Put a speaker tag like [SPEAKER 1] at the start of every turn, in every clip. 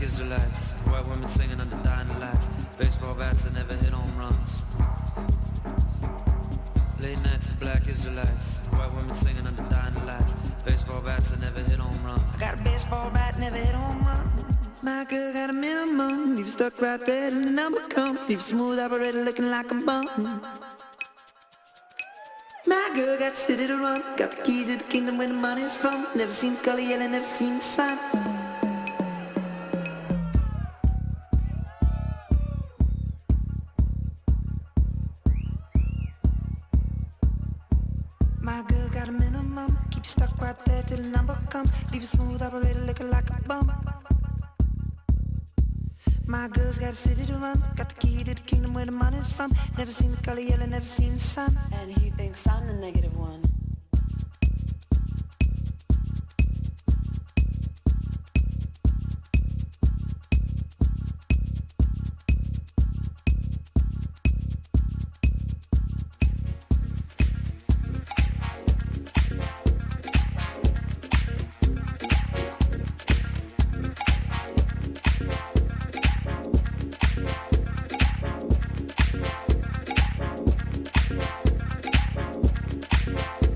[SPEAKER 1] black Israelites. White women singing under dying lights. Baseball bats that never hit home runs. Late nights of black Israelites. White women singing under dying lights. Baseball bats that never hit home run. I got a baseball bat, never hit home run. My girl got a minimum. Leave you stuck right there till the number comes. Leave you smooth operator looking like a bum. My girl got the city to run. Got the key to the kingdom where the money's from. Never seen the color yellow, never seen the sun. My girl got a minimum. Keep you stuck right there till the number comes. Leave a smooth operator looking like a bum. My girl's got a city to run. Got the key to the kingdom where the money's from. Never seen the color yellow, never seen the sun.
[SPEAKER 2] And he thinks I'm the negative one.
[SPEAKER 1] Black Israelites. White women singing under dying lights. Baseball bats that never hit home run. Late nights of black Israelites. White women singing under dying lights. Baseball bats that never hit home run. My girl got a minimum. Keep you stuck right there till the number comes. Leave you smooth operator looking like a bum. My girl got a city to run. Got the key to the kingdom where the money's from. Never seen the color yellow, never seen the sun. And he thinks I'm the negative one.
[SPEAKER 2] And he thinks I'm the negative one.
[SPEAKER 1] My girl got a minimum. Keep you stuck right there till the number comes. Leave you smooth operator looking like a bum.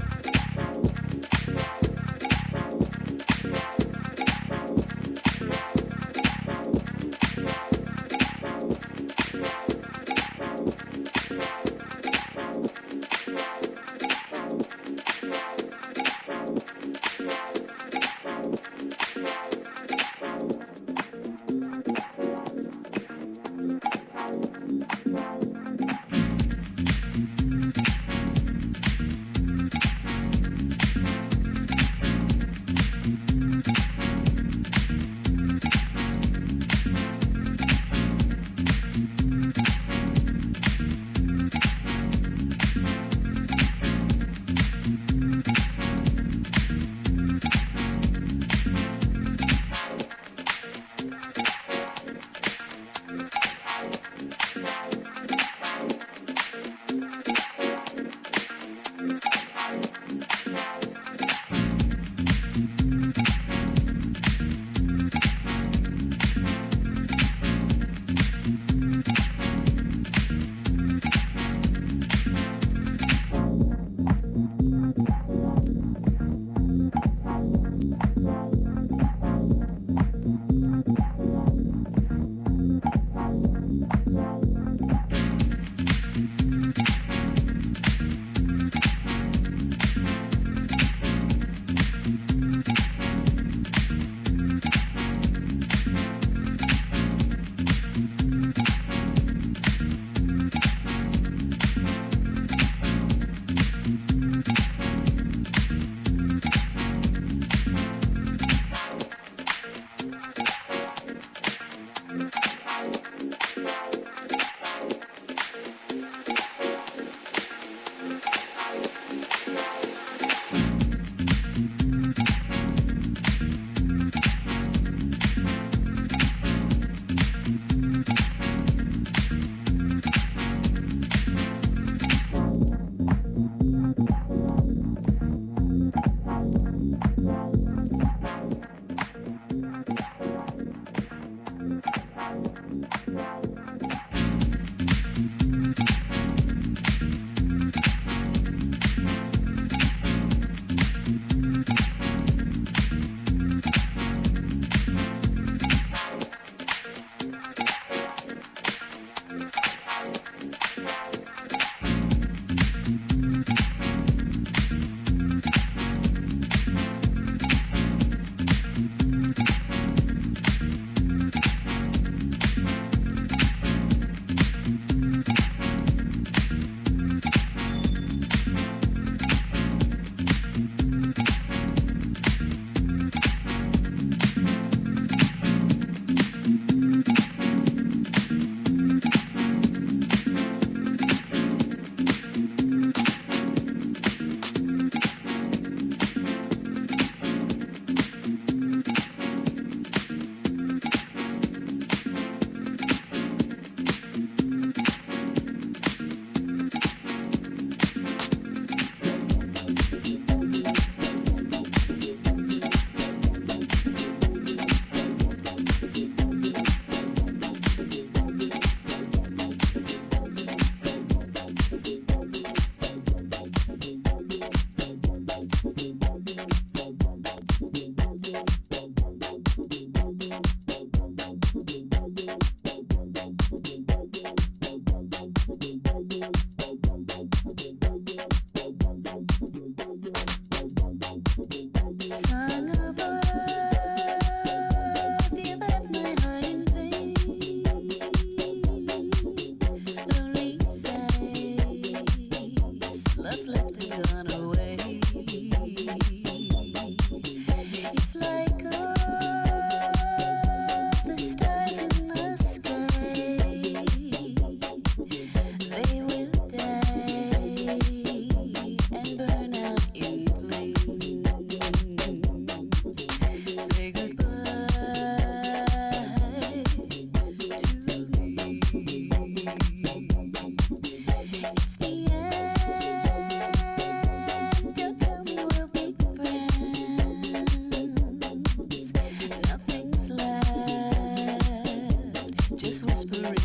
[SPEAKER 1] whispering.